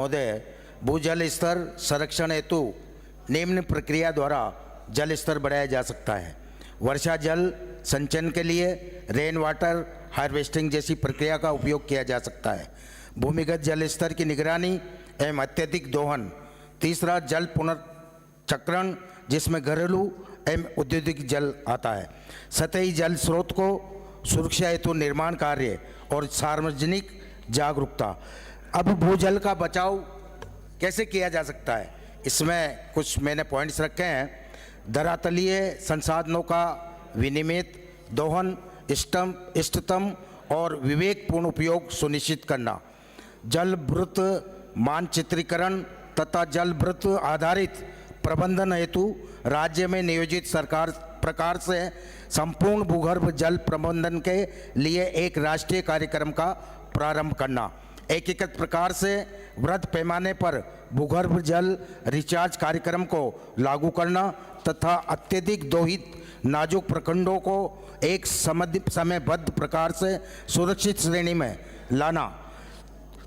महोदय, भूजल स्तर संरक्षण हेतु निम्न प्रक्रिया द्वारा जल स्तर बढ़ाया जा सकता है। वर्षा जल संचयन के लिए रेन वाटर हार्वेस्टिंग जैसी प्रक्रिया का उपयोग किया जा सकता है। भूमिगत जल स्तर की निगरानी एवं अत्यधिक दोहन। तीसरा, जल पुनर्चक्रण, जिसमें घरेलू एवं औद्योगिक जल आता है। सतही जल स्रोत को सुरक्षा हेतु निर्माण कार्य और सार्वजनिक जागरूकता। अब भूजल का बचाव कैसे किया जा सकता है, इसमें कुछ मैंने पॉइंट्स रखे हैं। धरातलीय संसाधनों का विनियमित दोहन, इष्टतम और विवेकपूर्ण उपयोग सुनिश्चित करना। जलभृत मानचित्रीकरण तथा जलभृत आधारित प्रबंधन हेतु राज्य में नियोजित सरकार प्रकार से संपूर्ण भूगर्भ जल प्रबंधन के लिए एक राष्ट्रीय कार्यक्रम का प्रारंभ करना। एकीकृत प्रकार से वृहद पैमाने पर भूगर्भ जल रिचार्ज कार्यक्रम को लागू करना तथा अत्यधिक दोहित नाजुक प्रखंडों को एक समयबद्ध प्रकार से सुरक्षित श्रेणी में लाना।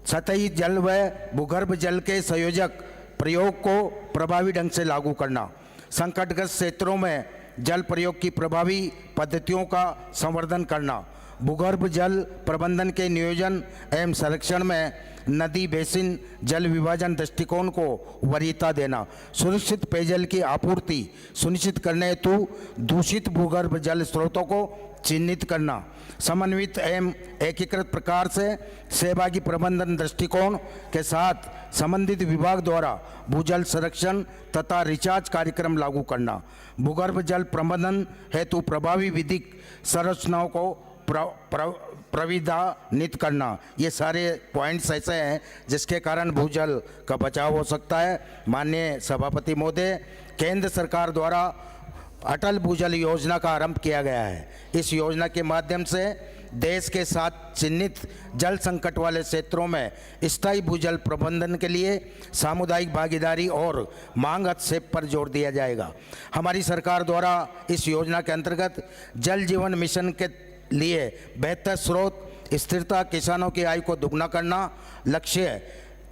सतही जल व भूगर्भ जल के संयोजक प्रयोग को प्रभावी ढंग से लागू करना। संकटग्रस्त क्षेत्रों में जल प्रयोग की प्रभावी पद्धतियों का संवर्धन करना। भूगर्भ जल प्रबंधन के नियोजन एवं संरक्षण में नदी बेसिन जल विभाजन दृष्टिकोण को वरीयता देना। सुरक्षित पेयजल की आपूर्ति सुनिश्चित करने हेतु दूषित भूगर्भ जल स्रोतों को चिन्हित करना। समन्वित एवं एकीकृत प्रकार से सहभागी प्रबंधन दृष्टिकोण के साथ संबंधित विभाग द्वारा भूजल संरक्षण तथा रिचार्ज कार्यक्रम लागू करना। भूगर्भ जल प्रबंधन हेतु प्रभावी विधिक संरचनाओं को प्रविधानित करना। ये सारे पॉइंट्स ऐसे हैं जिसके कारण भूजल का बचाव हो सकता है। माननीय सभापति महोदय, केंद्र सरकार द्वारा अटल भूजल योजना का आरंभ किया गया है। इस योजना के माध्यम से देश के 7 चिन्हित जल संकट वाले क्षेत्रों में स्थायी भूजल प्रबंधन के लिए सामुदायिक भागीदारी और मांग हस्तक्षेप पर जोर दिया जाएगा। हमारी सरकार द्वारा इस योजना के अंतर्गत जल जीवन मिशन के लिए बेहतर स्रोत स्थिरता, किसानों की आय को दुगना करना लक्ष्य,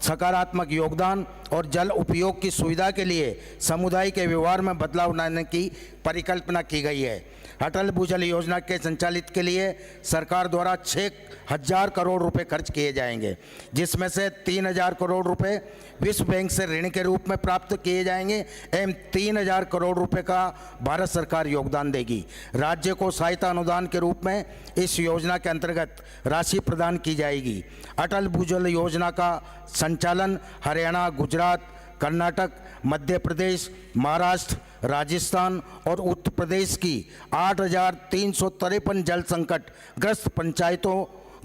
सकारात्मक योगदान और जल उपयोग की सुविधा के लिए समुदाय के व्यवहार में बदलाव लाने की परिकल्पना की गई है। अटल भूजल योजना के संचालित के लिए सरकार द्वारा 6,000 करोड़ रुपए खर्च किए जाएंगे, जिसमें से 3,000 करोड़ रुपए विश्व बैंक से ऋण के रूप में प्राप्त किए जाएंगे एवं 3,000 करोड़ रुपए का भारत सरकार योगदान देगी। राज्य को सहायता अनुदान के रूप में इस योजना के अंतर्गत राशि प्रदान की जाएगी। अटल भूजल योजना का संचालन हरियाणा, गुजरात, कर्नाटक, मध्य प्रदेश, महाराष्ट्र, राजस्थान और उत्तर प्रदेश की 8,353 जल संकट ग्रस्त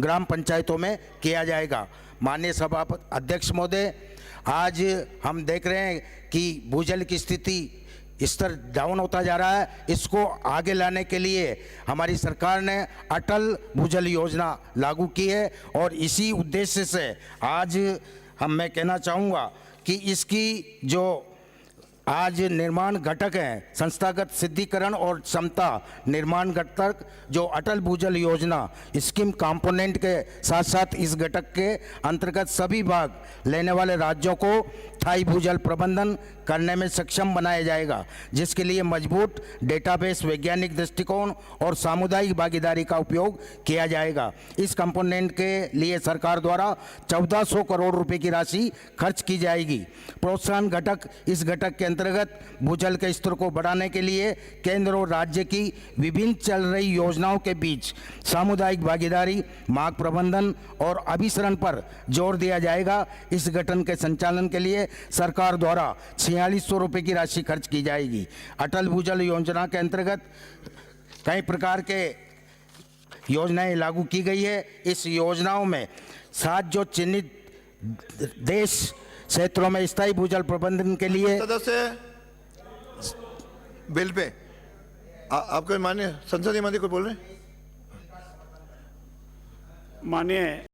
ग्राम पंचायतों में किया जाएगा। माननीय सभापति अध्यक्ष महोदय, आज हम देख रहे हैं कि भूजल की स्थिति स्तर डाउन होता जा रहा है। इसको आगे लाने के लिए हमारी सरकार ने अटल भूजल योजना लागू की है और इसी उद्देश्य से आज मैं कहना चाहूँगा कि इसकी जो आज निर्माण घटक हैं, संस्थागत सिद्धिकरण और क्षमता निर्माण घटक, जो अटल भूजल योजना स्कीम कंपोनेंट के साथ साथ इस घटक के अंतर्गत सभी भाग लेने वाले राज्यों को स्थायी भूजल प्रबंधन करने में सक्षम बनाया जाएगा, जिसके लिए मजबूत डेटाबेस, वैज्ञानिक दृष्टिकोण और सामुदायिक भागीदारी का उपयोग किया जाएगा। इस कंपोनेंट के लिए सरकार द्वारा 1,400 करोड़ रुपए की राशि खर्च की जाएगी। प्रोत्साहन घटक, इस घटक के अंतर्गत भूजल के स्तर को बढ़ाने के लिए केंद्र और राज्य की विभिन्न चल रही योजनाओं के बीच सामुदायिक भागीदारी, मांग प्रबंधन और अभिसरण पर जोर दिया जाएगा। इस गठन के संचालन के लिए सरकार द्वारा 4,600 रुपये की राशि खर्च की जाएगी। अटल भूजल योजना के अंतर्गत कई प्रकार के योजनाएं लागू की गई है। इस योजनाओं में 7 जो चिन्हित देश क्षेत्रों में स्थायी भूजल प्रबंधन के लिए सदस्य बिल पे आपके माननीय संसदीय मंत्री को बोल रहे हैं। माननीय